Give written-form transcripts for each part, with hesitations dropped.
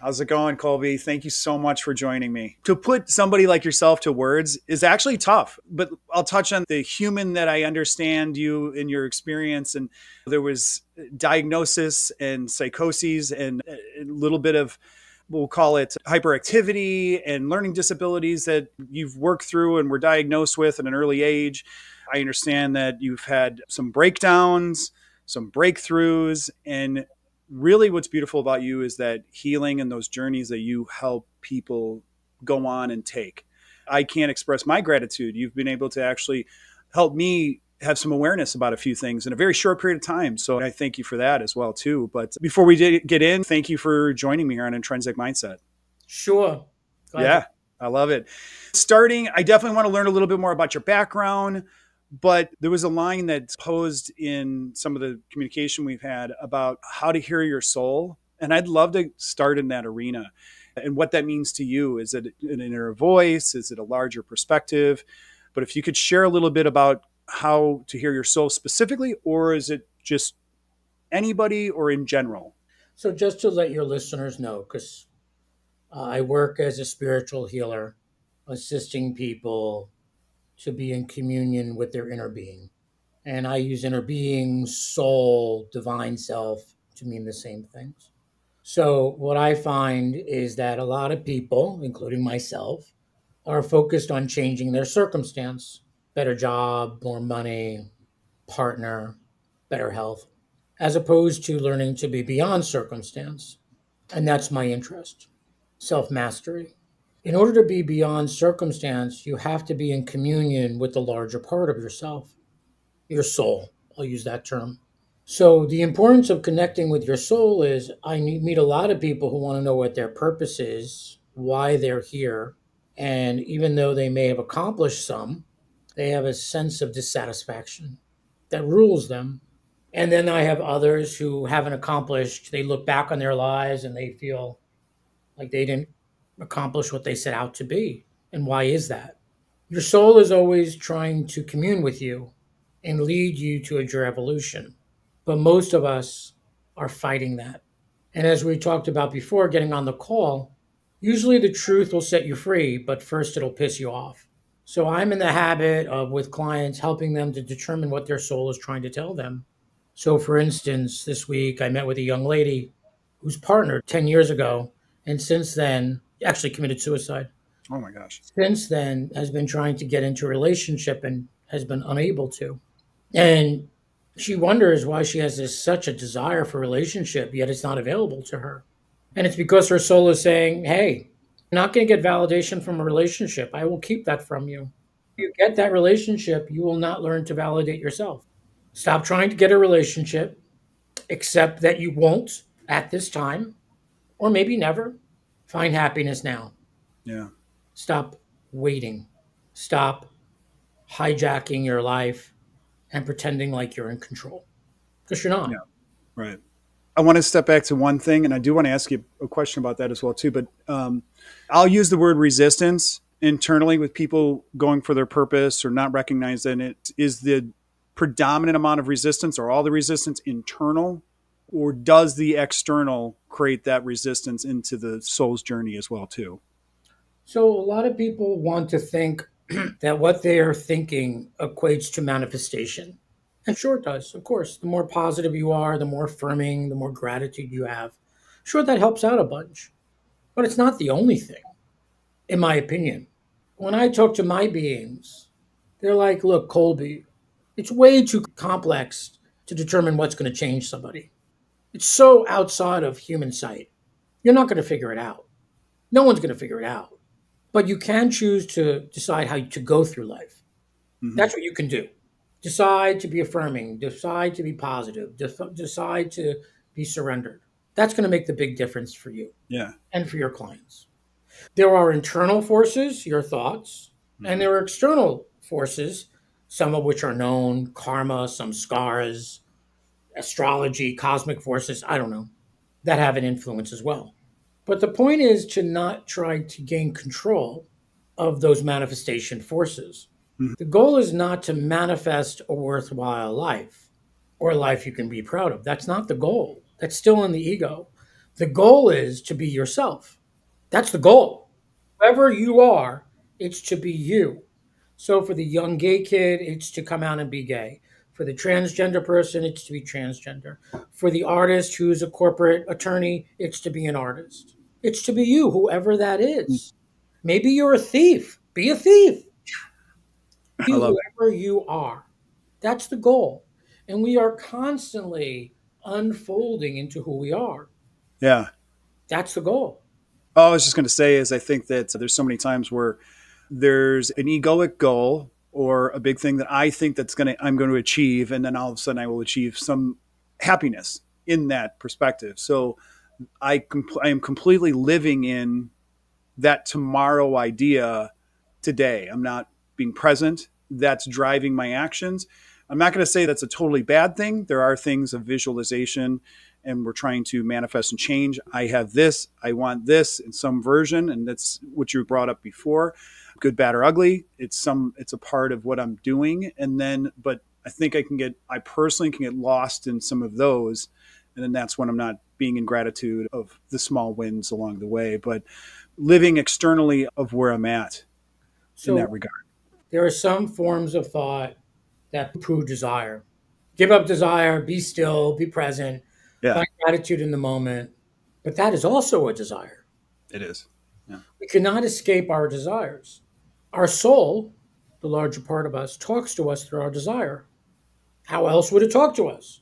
How's it going, Colby? Thank you so much for joining me. To put somebody like yourself to words is actually tough, but I'll touch on the human that I understand you in your experience. And there was diagnosis and psychoses and a little bit of, we'll call it hyperactivity and learning disabilities that you've worked through and were diagnosed with at an early age. I understand that you've had some breakdowns, some breakthroughs, and really what's beautiful about you is that healing and those journeys that you help people go on and take. I can't express my gratitude. You've been able to actually help me have some awareness about a few things in a very short period of time. So I thank you for that as well, too. But before we get in, thank you for joining me here on Intrinsic Mindset. Sure. Yeah, I love it. Starting, I definitely want to learn a little bit more about your background. But there was a line that's posed in some of the communication we've had about how to hear your soul. And I'd love to start in that arena and what that means to you. Is it an inner voice? Is it a larger perspective? But if you could share a little bit about how to hear your soul specifically, or is it just anybody or in general? So just to let your listeners know, because I work as a spiritual healer, assisting people to be in communion with their inner being. And I use inner being, soul, divine self to mean the same things. So what I find is that a lot of people, including myself, are focused on changing their circumstance, better job, more money, partner, better health, as opposed to learning to be beyond circumstance. And that's my interest, self-mastery. In order to be beyond circumstance, you have to be in communion with the larger part of yourself, your soul. I'll use that term. So the importance of connecting with your soul is I meet a lot of people who want to know what their purpose is, why they're here. And even though they may have accomplished some, they have a sense of dissatisfaction that rules them. And then I have others who haven't accomplished. They look back on their lives and they feel like they didn't accomplish what they set out to be. And why is that? Your soul is always trying to commune with you and lead you to your evolution. But most of us are fighting that. And as we talked about before, getting on the call, usually the truth will set you free, but first it'll piss you off. So I'm in the habit of, with clients, helping them to determine what their soul is trying to tell them. So for instance, this week I met with a young lady whose partner 10 years ago, and since then, actually committed suicide. Oh my gosh. Since then, has been trying to get into a relationship and has been unable to. And she wonders why she has such a desire for a relationship, yet it's not available to her. And it's because her soul is saying, hey, you're not going to get validation from a relationship. I will keep that from you. If you get that relationship, you will not learn to validate yourself. Stop trying to get a relationship, accept that you won't at this time, or maybe never. Find happiness now. Yeah. Stop waiting. Stop hijacking your life and pretending like you're in control, because you're not. Yeah. Right. I want to step back to one thing, and I do want to ask you a question about that as well, too. But I'll use the word resistance internally with people going for their purpose or not recognizing it. Is the predominant amount of resistance or all the resistance internal, or does the external create that resistance into the soul's journey as well, too? So a lot of people want to think that what they are thinking equates to manifestation. And sure it does, of course. The more positive you are, the more affirming, the more gratitude you have. Sure, that helps out a bunch. But it's not the only thing, in my opinion. When I talk to my beings, they're like, look, Colby, it's way too complex to determine what's going to change somebody. It's so outside of human sight. You're not going to figure it out. No one's going to figure it out. But you can choose to decide how to go through life. Mm-hmm. That's what you can do. Decide to be affirming. Decide to be positive. Decide to be surrendered. That's going to make the big difference for you. Yeah. And for your clients. There are internal forces, your thoughts, mm-hmm. and there are external forces, some of which are known, karma, some scars, astrology, cosmic forces, I don't know, that have an influence as well. But the point is to not try to gain control of those manifestation forces. Mm-hmm. The goal is not to manifest a worthwhile life or a life you can be proud of. That's not the goal. That's still in the ego. The goal is to be yourself. That's the goal. Whoever you are, it's to be you. So for the young gay kid, it's to come out and be gay. For the transgender person, it's to be transgender. For the artist who's a corporate attorney, it's to be an artist. It's to be you, whoever that is. Maybe you're a thief. Be a thief. Be I love it. whoever you are. That's the goal. And we are constantly unfolding into who we are. Yeah. That's the goal. All I was just going to say is I think that there's so many times where there's an egoic goal or a big thing that I think I'm going to achieve, and then all of a sudden I will achieve some happiness in that perspective. So I am completely living in that tomorrow idea today. I'm not being present. That's driving my actions. I'm not going to say that's a totally bad thing. There are things of visualization, and we're trying to manifest and change. I have this, I want this in some version, and that's what you brought up before. Good, bad, or ugly. It's a part of what I'm doing. And then, but I think I personally can get lost in some of those. And then that's when I'm not being in gratitude of the small wins along the way, but living externally of where I'm at in that So regard. there are some forms of thought that prove desire. Give up desire, be still, be present, Yeah, find gratitude in the moment. But that is also a desire. it is. Yeah. We cannot escape our desires. Our soul, the larger part of us, talks to us through our desire. How else would it talk to us?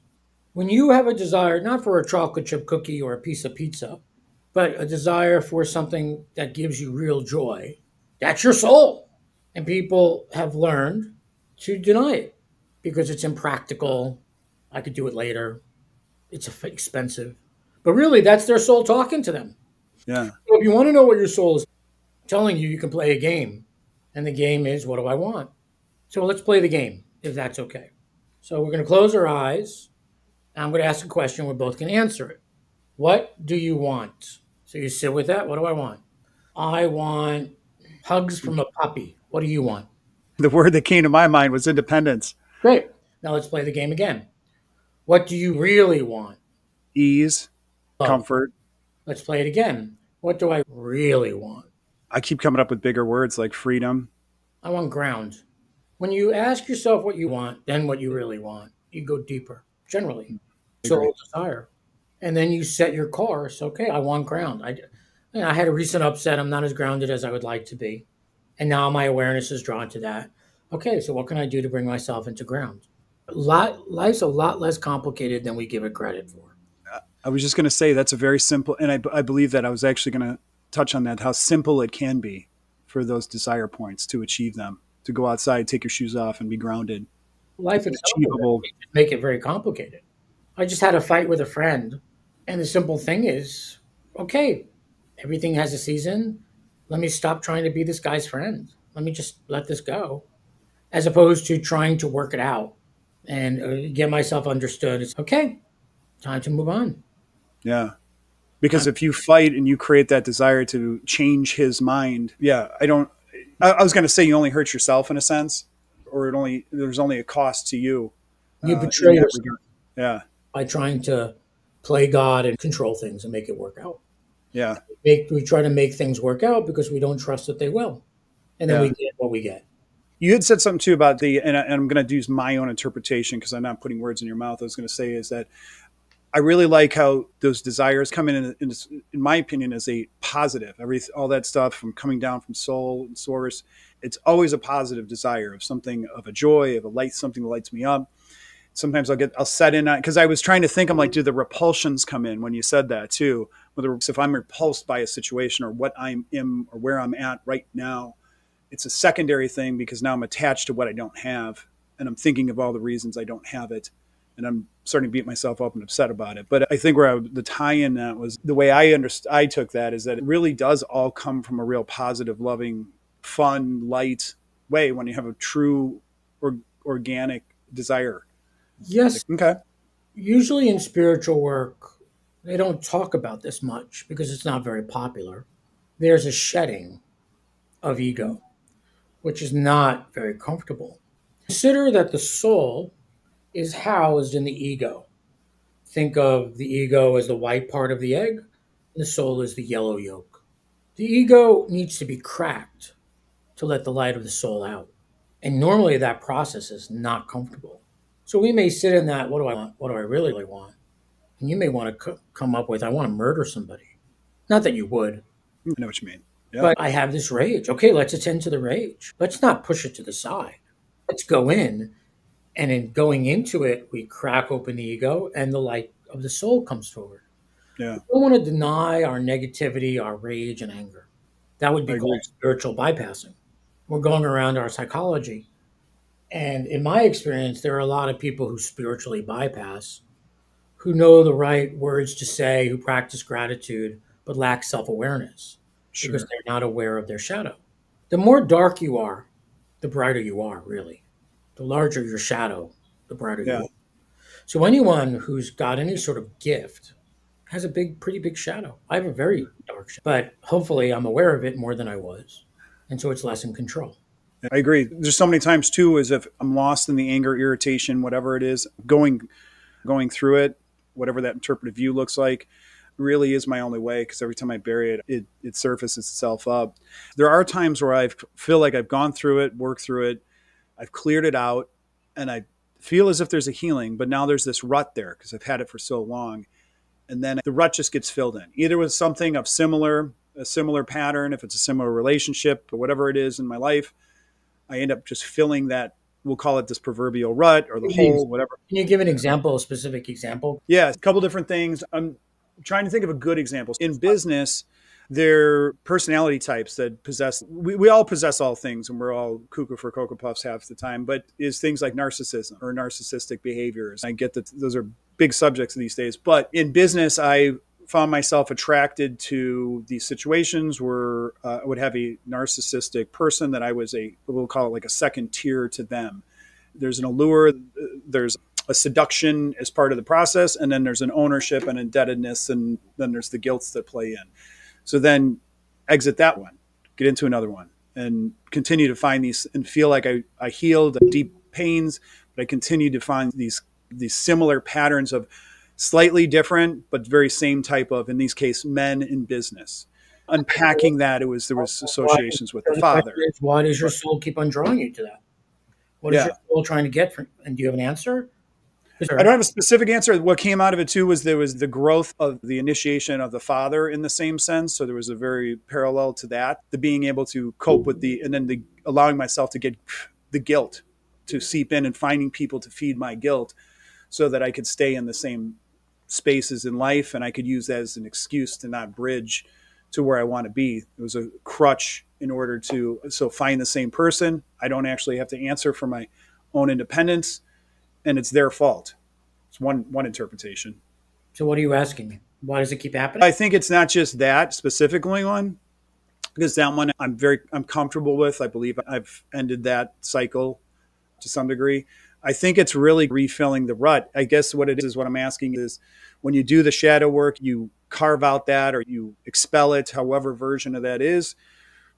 When you have a desire, not for a chocolate chip cookie or a piece of pizza, but a desire for something that gives you real joy, that's your soul. And people have learned to deny it because it's impractical. I could do it later. It's expensive. But really, that's their soul talking to them. Yeah. So if you want to know what your soul is telling you, you can play a game. And the game is, what do I want? So let's play the game, if that's okay. So we're going to close our eyes. And I'm going to ask a question. We're both going to answer it. What do you want? So you sit with that. What do I want? I want hugs from a puppy. What do you want? The word that came to my mind was independence, Great. Now let's play the game again. What do you really want? ease, Love. comfort. Let's play it again. What do I really want? I keep coming up with bigger words like freedom. I want ground. When you ask yourself what you want, then what you really want, you go deeper, generally. Agree. Soul desire. And then you set your course. Okay, I want ground. I had a recent upset. I'm not as grounded as I would like to be. And now my awareness is drawn to that. Okay, so what can I do to bring myself into ground? Life's a lot less complicated than we give it credit for. I was just going to say that's a very simple, and I believe that I was actually going to touch on that, how simple it can be for those desire points to achieve them, to go outside, take your shoes off, and be grounded. Life It's an itself achievable. make it very complicated. I just had a fight with a friend, and the simple thing is, okay, everything has a season. Let me stop trying to be this guy's friend. Let me just let this go, as opposed to trying to work it out and get myself understood. It's okay, time to move on. Yeah. Because if you fight and you create that desire to change his mind, yeah, I was going to say you only hurt yourself in a sense, or there's only a cost to you You in betray that yourself regard. Yeah. by trying to play God and control things and make it work out. Yeah. We try to make things work out because we don't trust that they will. And then we Yeah. get what we get. You had said something too about and I'm going to use my own interpretation because I'm not putting words in your mouth. I was going to say is that I really like how those desires come in my opinion, as a positive. All that stuff from coming down from soul and source, it's always a positive desire of something, of a joy, of a light, something that lights me up. Sometimes I'll set in on, because I was trying to think, I'm like, do the repulsions come in when you said that too? Whether if I'm repulsed by a situation or what I'm in or where I'm at right now, it's a secondary thing because now I'm attached to what I don't have, and I'm thinking of all the reasons I don't have it. And I'm starting to beat myself up and upset about it. But I think the tie in that was the way I took that is that it really does all come from a real positive, loving, fun, light way when you have a true organic desire. Yes, Like, okay. usually in spiritual work, they don't talk about this much because it's not very popular. There's a shedding of ego, which is not very comfortable. Consider that the soul is housed in the ego. Think of the ego as the white part of the egg. The soul is the yellow yolk. The ego needs to be cracked to let the light of the soul out. And normally that process is not comfortable. So we may sit in that, what do I want? What do I really want? And you may want to come up with, I want to murder somebody. Not that you would, I know what you mean. Yeah. but I have this rage. Okay, let's attend to the rage. Let's not push it to the side. Let's go in. And in going into it, we crack open the ego and the light of the soul comes forward. Yeah. We don't want to deny our negativity, our rage, and anger. That would I be called agree. spiritual bypassing. We're going around our psychology. And in my experience, there are a lot of people who spiritually bypass, who know the right words to say, who practice gratitude, but lack self awareness because Sure. they're not aware of their shadow. The more dark you are, the brighter you are, really. The larger your shadow, the brighter you Yeah. are. So anyone who's got any sort of gift has a pretty big shadow. I have a very dark shadow, but hopefully I'm aware of it more than I was. And so it's less in control. I agree. There's so many times too, as if I'm lost in the anger, irritation, whatever it is, going through it, whatever that interpretive view looks like, really is my only way. Because every time I bury it, it surfaces itself up. There are times where I feel like I've gone through it, worked through it, I've cleared it out, and I feel as if there's a healing. But now there's this rut there because I've had it for so long, and then the rut just gets filled in, either with something of a similar pattern, if it's a similar relationship or whatever it is in my life. I end up just filling that, we'll call it this proverbial rut or the hole, whatever. Can you give an example, a specific example? Yeah, a couple different things. I'm trying to think of a good example. In business, there are personality types that possess, we all possess all things, and we're all cuckoo for Cocoa Puffs half the time, but is things like narcissism or narcissistic behaviors. I get that those are big subjects these days, but in business, I found myself attracted to these situations where I would have a narcissistic person that I was we'll call it like a second tier to them. There's an allure, there's a seduction as part of the process, and then there's an ownership and indebtedness, and then there's the guilts that play in. So then exit that one, get into another one, and continue to find these and feel like I healed deep pains, but I continue to find these similar patterns of slightly different, but very same type of, in these cases, men in business. Unpacking that, there was associations with the father. Why does your soul keep on drawing you to that? What is your soul trying to get from? And do you have an answer? I don't have a specific answer. What came out of it too was there was the growth of the initiation of the father in the same sense. So there was a very parallel to that, the being able to cope with and then the allowing myself to get the guilt to seep in and finding people to feed my guilt so that I could stay in the same spaces in life, and I could use that as an excuse to not bridge to where I want to be. It was a crutch in order to find the same person. I don't actually have to answer for my own independence, and it's their fault. It's one interpretation. So what are you asking me? Why does it keep happening? I think it's not just that specific going on, because that one I'm comfortable with. I believe I've ended that cycle to some degree. I think it's really refilling the rut. I guess what it is what I'm asking is, when you do the shadow work, you carve out that or you expel it, however version of that is.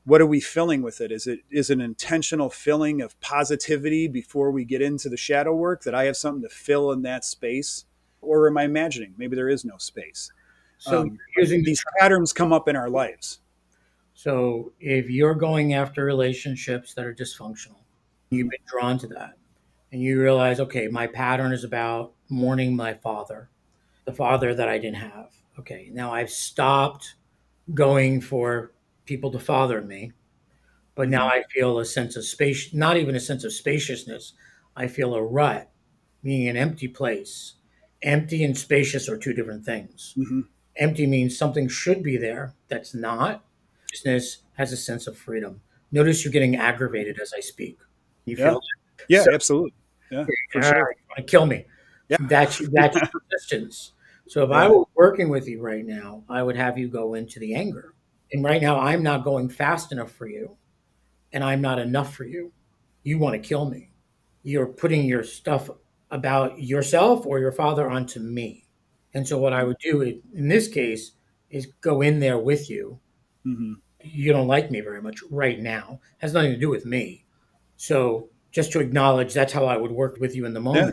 What are we filling with it? Is an intentional filling of positivity before we get into the shadow work, that I have something to fill in that space? Or am I imagining maybe there is no space? So these patterns come up in our lives. So if you're going after relationships that are dysfunctional, you've been drawn to that, and you realize, okay, my pattern is about mourning my father, the father that I didn't have. Okay, now I've stopped going for people to father me, but now I feel a sense of space, not even a sense of spaciousness. I feel a rut, meaning an empty place. Empty and spacious are two different things. Mm-hmm. Empty means something should be there that's not. Spaciousness has a sense of freedom. Notice you're getting aggravated as I speak. You feel that? Yeah, absolutely. Yeah, for sure. You want to kill me. Yeah. That's resistance. So if I were working with you right now, I would have you go into the anger. And right now, I'm not going fast enough for you, and I'm not enough for you. You want to kill me. You're putting your stuff about yourself or your father onto me. And so what I would do in this case is go in there with you. Mm-hmm. You don't like me very much right now. It has nothing to do with me. So just to acknowledge, that's how I would work with you in the moment. Yeah.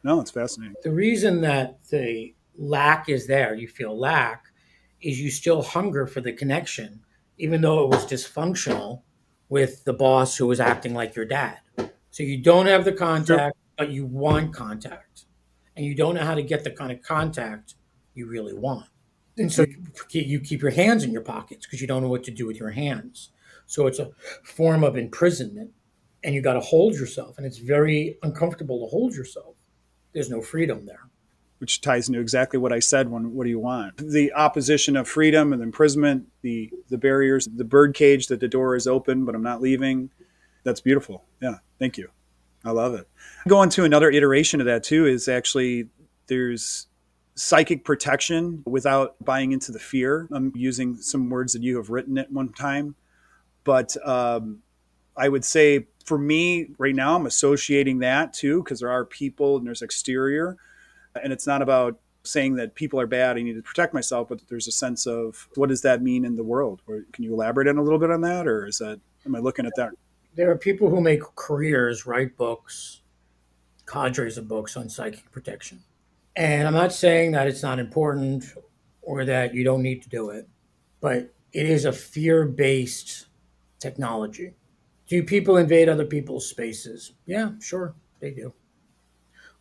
No, it's fascinating. The reason that the lack is there, you feel lack, is you still hunger for the connection, even though it was dysfunctional with the boss who was acting like your dad. So you don't have the Sure. contact, but you want contact. And you don't know how to get the kind of contact you really want. And so you keep your hands in your pockets because you don't know what to do with your hands. So it's a form of imprisonment. And you got to hold yourself. And it's very uncomfortable to hold yourself. There's no freedom there. Which ties into exactly what I said when what do you want? The opposition of freedom and imprisonment, the barriers, the bird cage that the door is open, but I'm not leaving. That's beautiful. Yeah. Thank you. I love it. Going to another iteration of that too is actually there's psychic protection without buying into the fear. I'm using some words that you have written at one time, but I would say for me right now, I'm associating that too because there are people and there's exterior, and it's not about saying that people are bad. I need to protect myself, but there's a sense of what does that mean in the world? Can you elaborate on a little bit on that, or is that am I looking at that? There are people who make careers, write books, cadres of books on psychic protection. And I'm not saying that it's not important or that you don't need to do it, but it is a fear based technology. Do people invade other people's spaces? Yeah, sure, they do.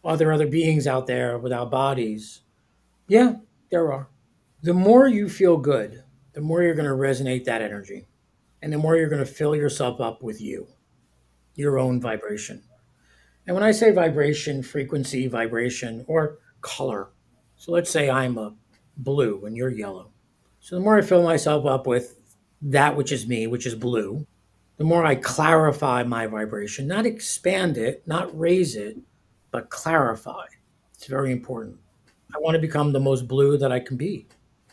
Are there other beings out there without bodies? Yeah, there are. The more you feel good, the more you're going to resonate that energy. And the more you're going to fill yourself up with you, your own vibration. And when I say vibration, frequency, vibration, or color, so let's say I'm a blue and you're yellow. So the more I fill myself up with that which is me, which is blue, the more I clarify my vibration, not expand it, not raise it, but clarify. It's very important. I want to become the most blue that I can be.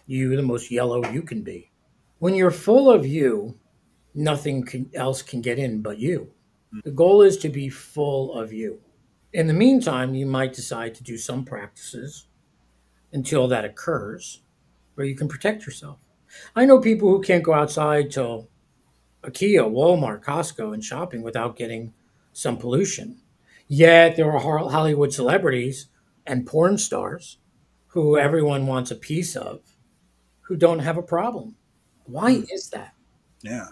You, the most yellow you can be. When you're full of you, else can get in but you. The goal is to be full of you. In the meantime, you might decide to do some practices until that occurs where you can protect yourself. I know people who can't go outside till IKEA, Walmart, Costco, and shopping without getting some pollution. Yet there are Hollywood celebrities and porn stars who everyone wants a piece of who don't have a problem. Why Hmm. is that? Yeah.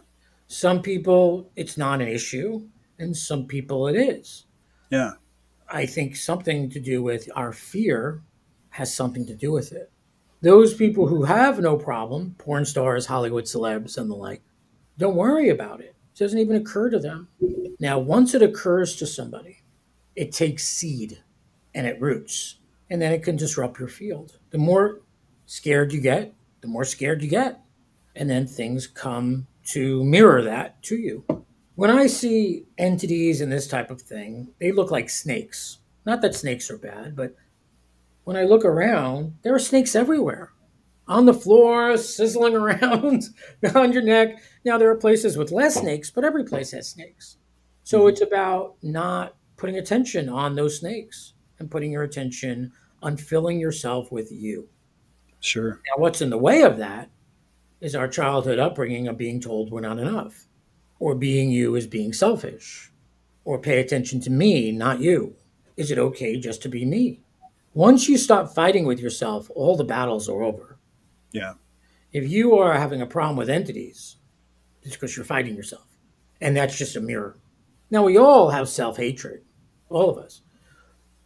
Some people, it's not an issue, and some people it is. Yeah. I think something to do with our fear has something to do with it. Those people who have no problem, porn stars, Hollywood celebs, and the like, don't worry about it. It doesn't even occur to them. Now, once it occurs to somebody, it takes seed and it roots, and then it can disrupt your field. The more scared you get, the more scared you get. And then things come to mirror that to you. When I see entities and this type of thing, they look like snakes. Not that snakes are bad, but when I look around, there are snakes everywhere on the floor, sizzling around around your neck. Now, there are places with less snakes, but every place has snakes. So Hmm. it's about not putting attention on those snakes and putting your attention on filling yourself with you. Sure. Now, what's in the way of that is our childhood upbringing of being told we're not enough, or being you is being selfish, or pay attention to me, not you. Is it okay just to be me? Once you stop fighting with yourself, all the battles are over. Yeah. If you are having a problem with entities, it's because you're fighting yourself. And that's just a mirror. Now, we all have self hatred, all of us,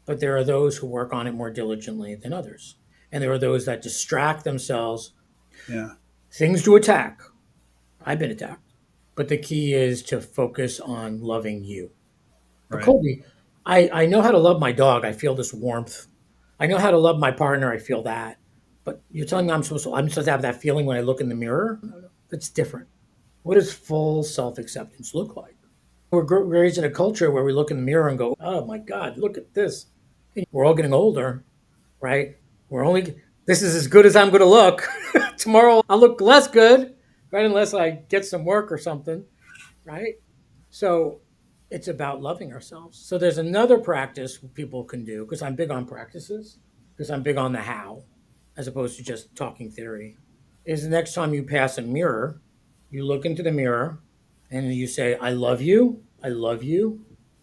but there are those who work on it more diligently than others. And there are those that distract themselves, Yeah. things to attack. I've been attacked. But the key is to focus on loving you. But Right. Colby, I know how to love my dog. I feel this warmth. I know how to love my partner. I feel that. But you're telling me I'm supposed to have that feeling when I look in the mirror? That's different. What does full self acceptance look like? We're raised in a culture where we look in the mirror and go, oh my God, look at this. We're all getting older, right? We're only, this is as good as I'm going to look. Tomorrow I'll look less good, right? Unless I get some work or something, right? So it's about loving ourselves. So there's another practice people can do because I'm big on practices, because I'm big on the how, as opposed to just talking theory. Is the next time you pass a mirror, you look into the mirror and you say, I love you,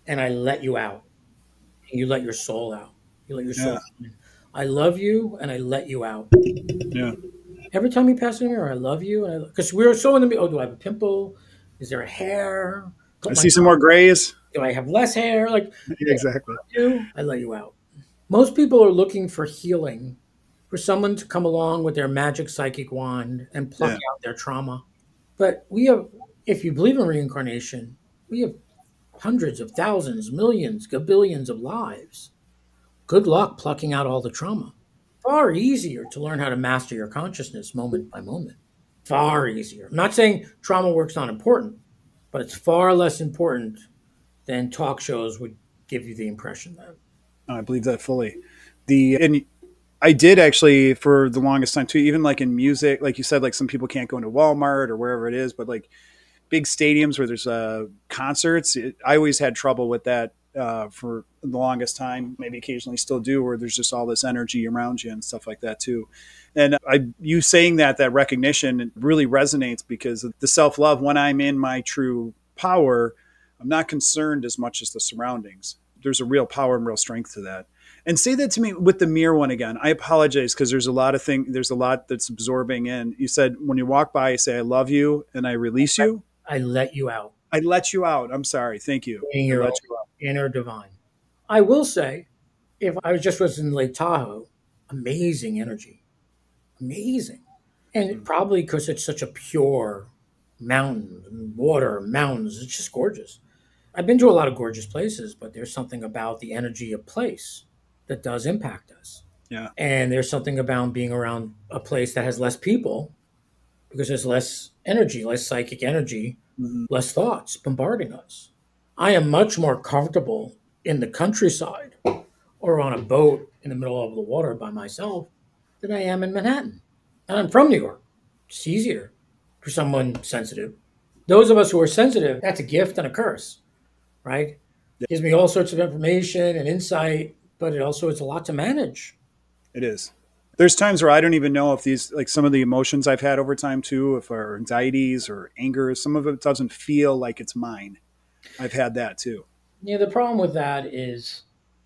and I let you out. And you let your soul out. You let your soul Yeah. come in. I love you and I let you out. Yeah. Every time you pass in the mirror, I love you, and because we were so in the mirror. Oh, do I have a pimple? Is there a hair? I Put my see some more grays. Do I have less hair? Like, yeah, Exactly. I let you out. Most people are looking for healing, for someone to come along with their magic psychic wand and pluck Yeah. out their trauma. But we have, if you believe in reincarnation, we have hundreds of thousands, millions, gabillions of lives. Good luck plucking out all the trauma. Far easier to learn how to master your consciousness moment by moment. Far easier. I'm not saying trauma work's not important, but it's far less important than talk shows would give you the impression that. I believe that fully. And I did actually for the longest time too, even like in music, like you said, like some people can't go into Walmart or wherever it is, but like big stadiums where there's concerts, I always had trouble with that for the longest time. Maybe occasionally still do, where there's just all this energy around you and stuff like that too. And you saying that recognition really resonates because the self love. When I'm in my true power, I'm not concerned as much as the surroundings. There's a real power and real strength to that. And say that to me with the mirror one again. I apologize because there's a lot of things. There's a lot that's absorbing in. You said when you walk by, you say, "I love you," and I release you. I let you out. I let you out. I'm sorry. Thank you. Being I your let own you out. inner divine. I will say, if I just was in Lake Tahoe, amazing energy. Amazing. And probably because it's such a pure mountain, water, mountains, it's just gorgeous. I've been to a lot of gorgeous places, but there's something about the energy of place that does impact us. Yeah. And there's something about being around a place that has less people because there's less energy, less psychic energy, Mm-hmm. less thoughts bombarding us. I am much more comfortable in the countryside or on a boat in the middle of the water by myself than I am in Manhattan. And I'm from New York. It's easier for someone sensitive. Those of us who are sensitive, that's a gift and a curse, right? Yeah, Gives me all sorts of information and insight, but it also is a lot to manage. it is. There's times where I don't even know if these, like some of the emotions I've had over time too, if are anxieties or anger, some of it doesn't feel like it's mine. I've had that too. Yeah, the problem with that is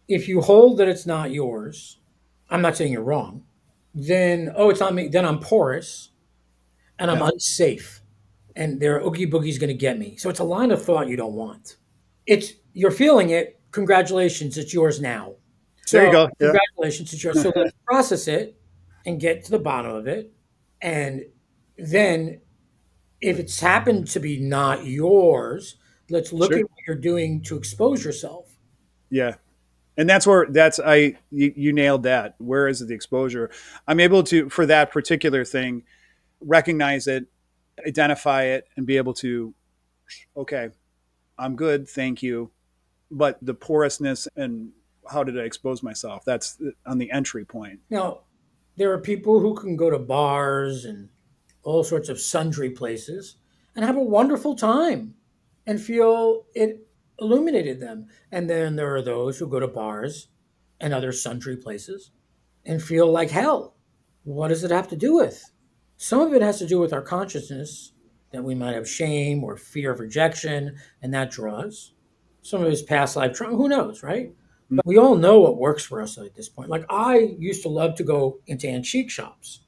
if you hold that it's not yours, I'm not saying you're wrong, then, oh, it's not me, then I'm porous and I'm Yeah. unsafe and their oogie boogie's going to get me. So it's a line of thought you don't want. It's you're feeling it. Congratulations, it's yours now. There you So go. Yeah. congratulations, it's yours. So let's process it and get to the bottom of it. And then if it's happened to be not yours, let's look Sure. at what you're doing to expose yourself. Yeah. And that's where you nailed that. Where is the exposure? I'm able to, for that particular thing, recognize it, identify it, and be able to, okay, I'm good. Thank you. But the porousness and how did I expose myself? That's on the entry point. Now, there are people who can go to bars and all sorts of sundry places and have a wonderful time and feel it illuminated them. And then there are those who go to bars and other sundry places and feel like hell. What does it have to do with? Some of it has to do with our consciousness that we might have shame or fear of rejection, and that draws. Some of it is past life trauma. Who knows, right? But we all know what works for us at this point. Like I used to love to go into antique shops.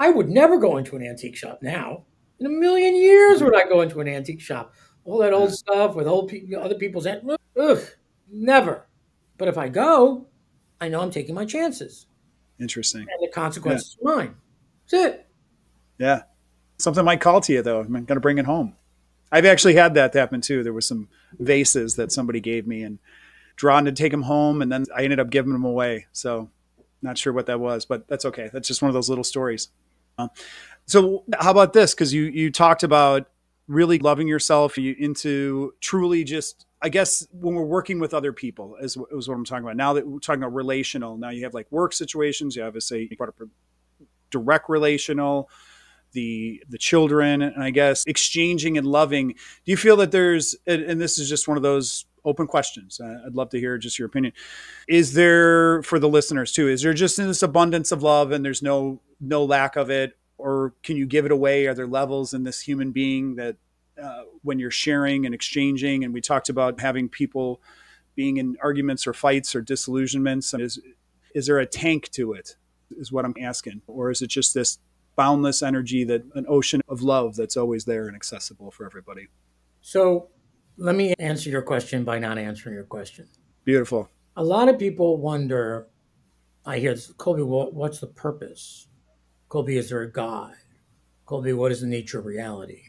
I would never go into an antique shop now. In a million years would I go into an antique shop. All that old Yeah. stuff with other people's ugh, never. But if I go, I know I'm taking my chances, Interesting. and the Yeah. consequences are mine. That's it. Yeah. Something might call to you though. I'm going to bring it home. I've actually had that happen too. There were some vases that somebody gave me and drawn to take them home. And then I ended up giving them away. So not sure what that was, but that's okay. That's just one of those little stories. So how about this? Because you talked about really loving yourself into truly just, I guess, when we're working with other people is what I'm talking about. Now that we're talking about relational, now you have like work situations, you have, say, direct relational, the children, and I guess exchanging and loving. Do you feel that there's, and this is just one of those open questions, I'd love to hear just your opinion. Is there, for the listeners too, is there just this abundance of love and there's no lack of it, or can you give it away? Are there levels in this human being that when you're sharing and exchanging? And we talked about having people being in arguments or fights or disillusionments. Is there a tank to it is what I'm asking, or is it just this boundless energy, that an ocean of love that's always there and accessible for everybody. So let me answer your question by not answering your question. Beautiful. A lot of people wonder, I hear this, Colby, what's the purpose? Colby, is there a God? Colby, what is the nature of reality?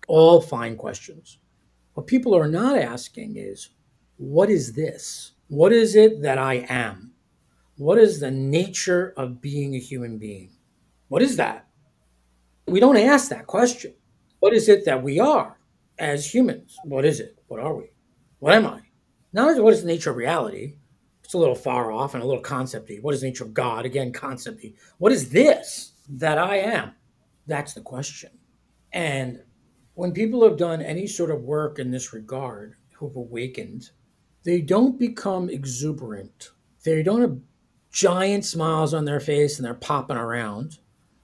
All fine questions. What people are not asking is, what is this? What is it that I am? What is the nature of being a human being? What is that? We don't ask that question. What is it that we are as humans? What is it? What are we? What am I? Not what is the nature of reality. It's a little far off and a little concepty. What is the nature of God? Again, concepty. What is this that I am? That's the question. And when people have done any sort of work in this regard, who've awakened, they don't become exuberant. They don't have giant smiles on their face and they're popping around,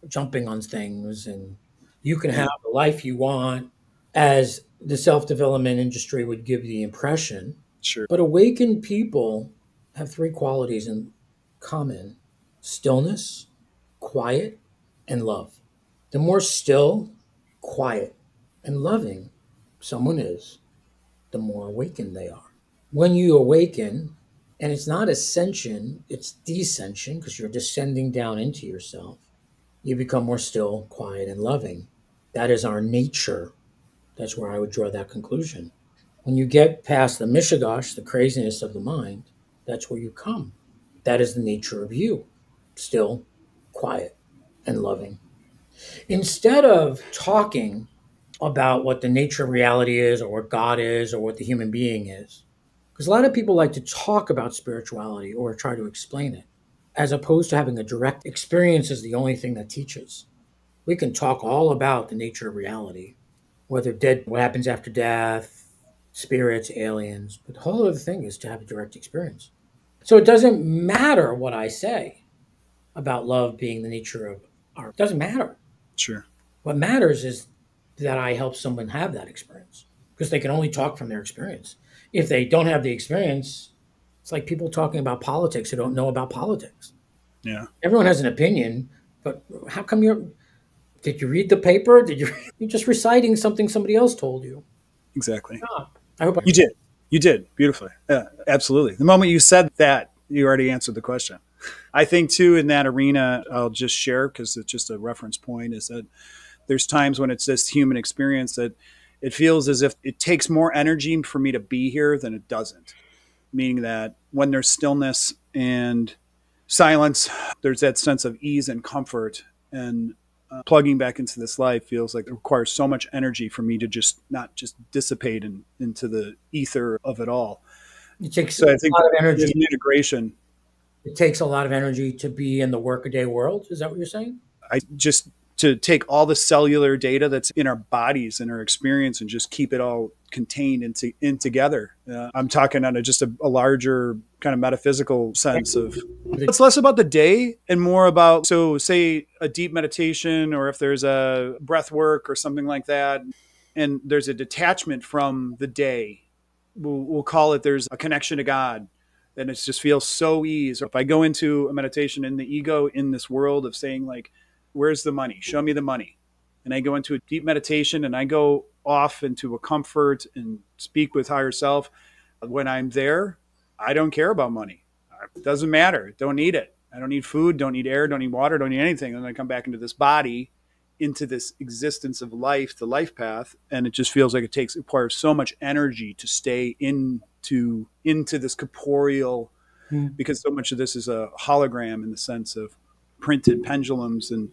jumping on things, and you can have the life you want, as the self development industry would give the impression. Sure. But awakened people have three qualities in common: stillness, quiet, and love. The more still, quiet, and loving someone is, the more awakened they are. When you awaken, and it's not ascension, it's descension, because you're descending down into yourself, you become more still, quiet, and loving. That is our nature. That's where I would draw that conclusion. When you get past the mishigosh, the craziness of the mind, that's where you come. That is the nature of you: still, quiet, and loving. Instead of talking about what the nature of reality is, or what God is, or what the human being is, because a lot of people like to talk about spirituality or try to explain it, as opposed to having a direct experience is the only thing that teaches. We can talk all about the nature of reality, whether dead, what happens after death, spirits, aliens, but the whole other thing is to have a direct experience. So it doesn't matter what I say about love being the nature of art. It doesn't matter. Sure. What matters is that I help someone have that experience, because they can only talk from their experience. If they don't have the experience, it's like people talking about politics who don't know about politics. Yeah. Everyone has an opinion, but how come did you read the paper? You're just reciting something somebody else told you. Exactly. I hope You did. You did beautifully. Yeah, absolutely. The moment you said that, you already answered the question. I think too, in that arena, I'll just share, because it's just a reference point, is that there's times when it's this human experience that it feels as if it takes more energy for me to be here than it doesn't. Meaning that when there's stillness and silence, there's that sense of ease and comfort, and plugging back into this life feels like it requires so much energy for me to just not just dissipate into the ether of it all. it takes So a I think lot of there's energy. an integration. It takes a lot of energy to be in the workaday world. Is that what you're saying? I just to take all the cellular data that's in our bodies and our experience and just keep it all contained in together. I'm talking on just a larger kind of metaphysical sense of it's less about the day and more about, so say a deep meditation, or if there's a breath work or something like that, and there's a detachment from the day, we'll call it, there's a connection to God. And it just feels so easy. If I go into a meditation in the ego in this world of saying like, where's the money? Show me the money. And I go into a deep meditation and I go off into a comfort and speak with higher self. When I'm there, I don't care about money. It doesn't matter. Don't need it. I don't need food, don't need air, don't need water, don't need anything. And then I come back into this body, into this existence of life, the life path. And it just feels like it requires so much energy to stay into this corporeal, because so much of this is a hologram in the sense of printed pendulums and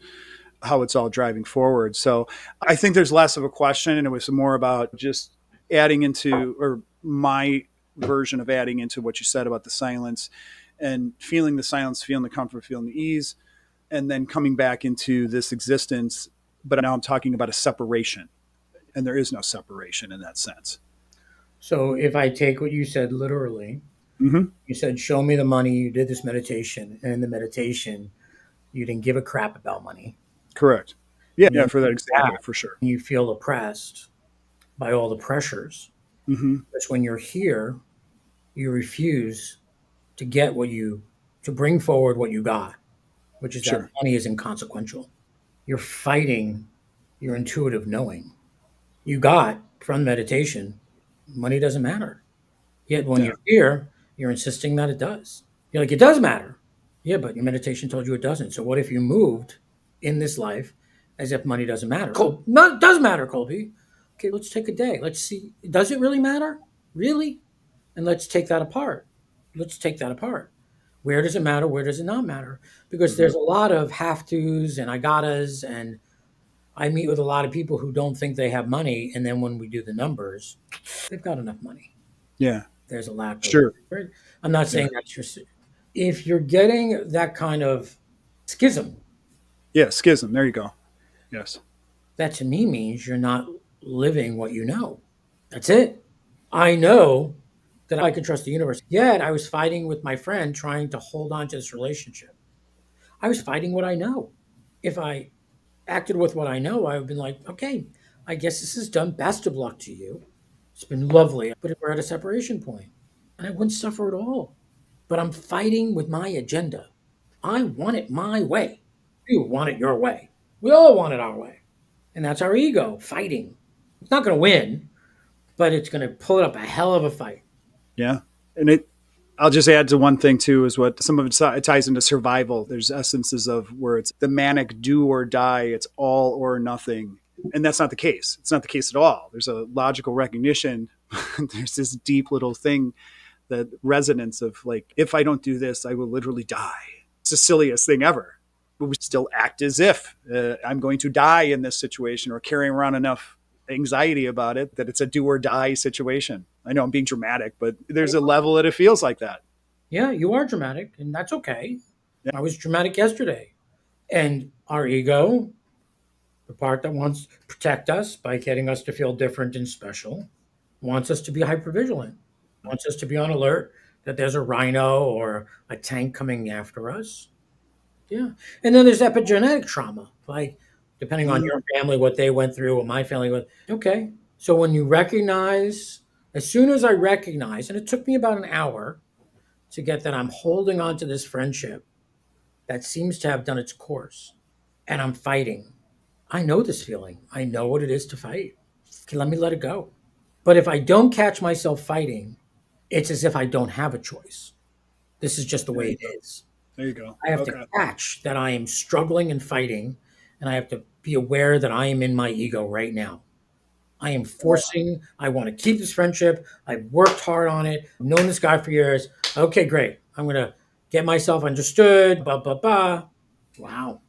how it's all driving forward. So I think there's less of a question, and it was more about just adding into, or my version of adding into what you said about the silence and feeling the silence, feeling the comfort, feeling the ease, and then coming back into this existence. But now I'm talking about a separation, and there is no separation in that sense. So if I take what you said literally, you said, show me the money. You did this meditation. And in the meditation, you didn't give a crap about money. Correct. Yeah, for that example, for sure. You feel oppressed by all the pressures. Because when you're here, you refuse to get to bring forward what you got, which is that money is inconsequential. You're fighting your intuitive knowing. You got from meditation, money doesn't matter. Yet when Yeah. you're here, you're insisting that it does. You're like, it does matter. Yeah, but your meditation told you it doesn't. So what if you moved in this life as if money doesn't matter? No, it does matter, Colby. Okay, let's take a day. Let's see. Does it really matter? Really? And let's take that apart. Let's take that apart. Where does it matter? Where does it not matter? Because Hmm. there's a lot of have tos and I gottas, and I meet with a lot of people who don't think they have money, and then when we do the numbers, they've got enough money. Yeah. There's a lack of. Sure. I'm not Yeah. saying that's your. If you're getting that kind of schism, Yeah. Schism. There you go. Yes. that to me means you're not living what you know. That's it. I know that I can trust the universe. Yet I was fighting with my friend trying to hold on to this relationship. I was fighting what I know. If I acted with what I know, I would have been like, okay, I guess this is done. Best of luck to you. It's been lovely, but we're at a separation point, and I wouldn't suffer at all. But I'm fighting with my agenda. I want it my way. You want it your way. We all want it our way. And that's our ego fighting. It's not going to win, but it's going to pull it up a hell of a fight. Yeah. And I'll just add to one thing too, is what some of it ties into survival. There's essences of where it's the manic do or die. It's all or nothing. And that's not the case. It's not the case at all. There's a logical recognition. There's this deep little thing, that resonance of like, if I don't do this, I will literally die. It's the silliest thing ever. But we still act as if I'm going to die in this situation, or carrying around enough anxiety about it that it's a do or die situation. I know I'm being dramatic, but there's a level that it feels like that. Yeah, you are dramatic, and that's okay. Yeah. I was dramatic yesterday. And our ego, the part that wants to protect us by getting us to feel different and special, wants us to be hypervigilant, wants us to be on alert that there's a rhino or a tank coming after us. Yeah. And then there's epigenetic trauma, like depending on your family, what they went through, what my family went. Okay. So when you recognize, as soon as I recognize, and it took me about an hour to get that I'm holding on to this friendship that seems to have done its course and I'm fighting. I know this feeling. I know what it is to fight. Okay, let me let it go. But if I don't catch myself fighting, it's as if I don't have a choice. This is just the way it is. There you go. I have to Okay. catch that I am struggling and fighting, and I have to be aware that I am in my ego right now. I am forcing, I want to keep this friendship. I've worked hard on it. I've known this guy for years. Okay, great. I'm going to get myself understood. Blah, blah, blah. Wow.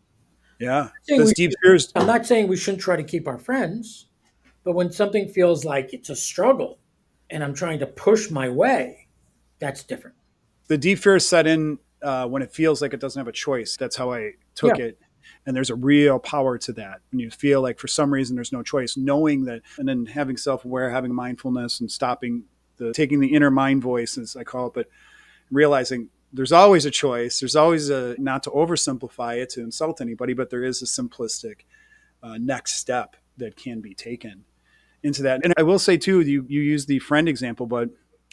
Yeah. Saying Those we deep fears. I'm not saying we shouldn't try to keep our friends, but when something feels like it's a struggle and I'm trying to push my way, that's different. The deep fears set in when it feels like it doesn't have a choice. That's how I Yeah. took it. And there's a real power to that. When you feel like for some reason there's no choice, knowing that, and then having self-aware, having mindfulness, and stopping taking the inner mind voice, as I call it, but realizing there's always a choice. There's always a, not to oversimplify it to insult anybody, but there is a simplistic next step that can be taken into that. And I will say too, you use the friend example, but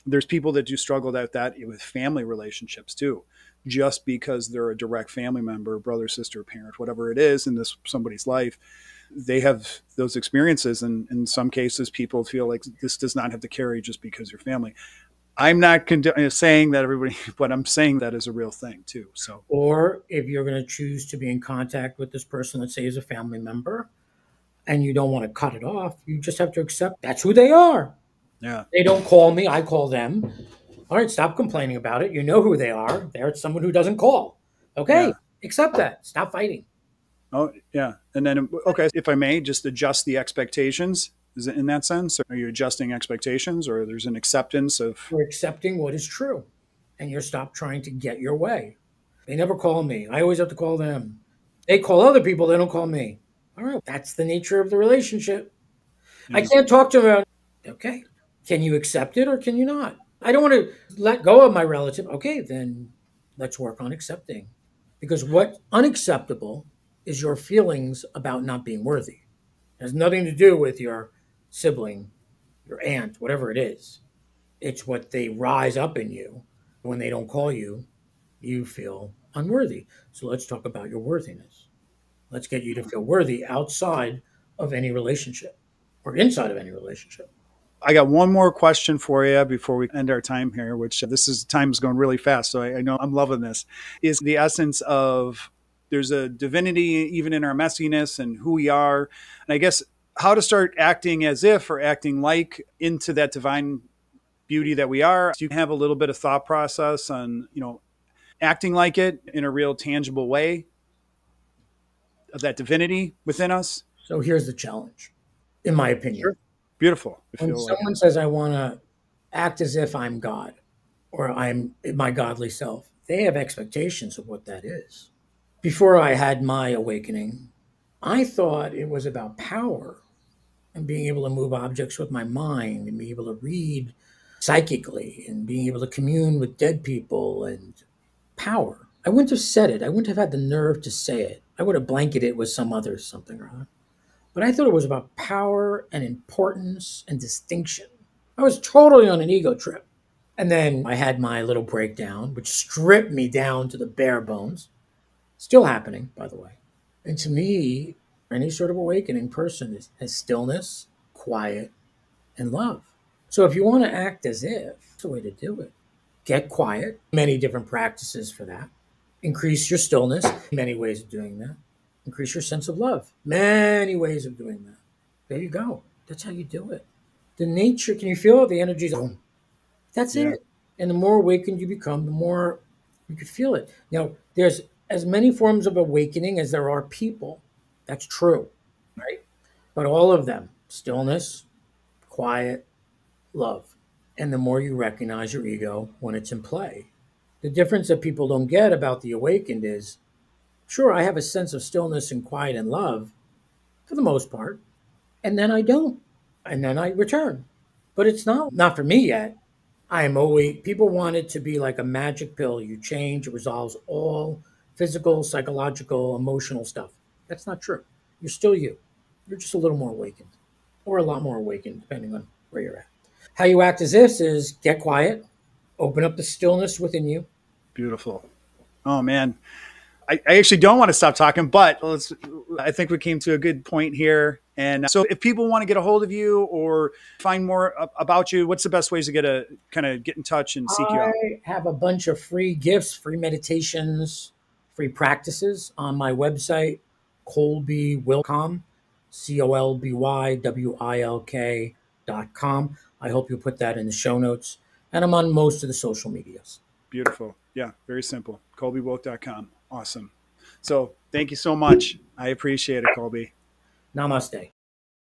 there's people that do struggle with that with family relationships too. Just because they're a direct family member, brother, sister, parent, whatever it is in this somebody's life, they have those experiences. And in some cases, people feel like this does not have to carry just because you're family. I'm not saying that everybody, but I'm saying that is a real thing too. So, Or if you're going to choose to be in contact with this person, let's say is a family member, and you don't want to cut it off, you just have to accept that's who they are. yeah, They don't call me, I call them. All right, stop complaining about it. You know who they are. They're someone who doesn't call. Okay, yeah. accept that. Stop fighting. Oh, yeah. And then, okay, if I may, just adjust the expectations. Is it in that sense? Are you adjusting expectations, or there's an acceptance of, You're accepting what is true, and you're stop trying to get your way. They never call me. I always have to call them. They call other people. They don't call me. All right, that's the nature of the relationship. I yeah, can't talk to them about. Okay, can you accept it or can you not? I don't want to let go of my relative. Okay, then let's work on accepting, because what's unacceptable is your feelings about not being worthy. It has nothing to do with your sibling, your aunt, whatever it is. It's what they rise up in you when they don't call you, you feel unworthy. So let's talk about your worthiness. Let's get you to feel worthy outside of any relationship or inside of any relationship. I got one more question for you before we end our time here, which this is time is going really fast. So I know I'm loving this. Is the essence of there's a divinity even in our messiness and who we are. And I guess how to start acting as if or acting like into that divine beauty that we are. So you can have a little bit of thought process on, acting like it in a real tangible way of that divinity within us. So here's the challenge, in my opinion. Sure. Beautiful. I When feel like someone says, I want to act as if I'm God or I'm my godly self, they have expectations of what that is. Before I had my awakening, I thought it was about power and being able to move objects with my mind and being able to read psychically and being able to commune with dead people and power. I wouldn't have said it. I wouldn't have had the nerve to say it. I would have blanketed it with some other something or other. But I thought it was about power and importance and distinction. I was totally on an ego trip. And then I had my little breakdown, which stripped me down to the bare bones. Still happening, by the way. And to me, any sort of awakening person has stillness, quiet, and love. So if you want to act as if, it's the way to do it. Get quiet, many different practices for that. Increase your stillness, many ways of doing that. Increase your sense of love, many ways of doing that. There you go. That's how you do it. The nature, can you feel it? The energy's boom. That's yeah, it. And the more awakened you become, the more you could feel it. Now, there's as many forms of awakening as there are people. That's true, right? But all of them, stillness, quiet, love. And the more you recognize your ego when it's in play. The difference that people don't get about the awakened is, sure, I have a sense of stillness and quiet and love for the most part, and then I don't. And then I return. But it's not for me yet. I am always, people want it to be like a magic pill. You change, it resolves all physical, psychological, emotional stuff. That's not true. You're still you. You're just a little more awakened, or a lot more awakened, depending on where you're at. How you act as this is get quiet, open up the stillness within you. beautiful. Oh man. I actually don't want to stop talking, but I think we came to a good point here. And so if people want to get a hold of you or find more about you, what's the best ways to get in touch and seek you I out? have a bunch of free gifts, free meditations, free practices on my website, Colby Wilcom, ColbyWilk.com. I hope you put that in the show notes. And I'm on most of the social medias. Beautiful. Yeah, very simple. ColbyWilk.com. Awesome. So thank you so much. I appreciate it, Colby. Namaste.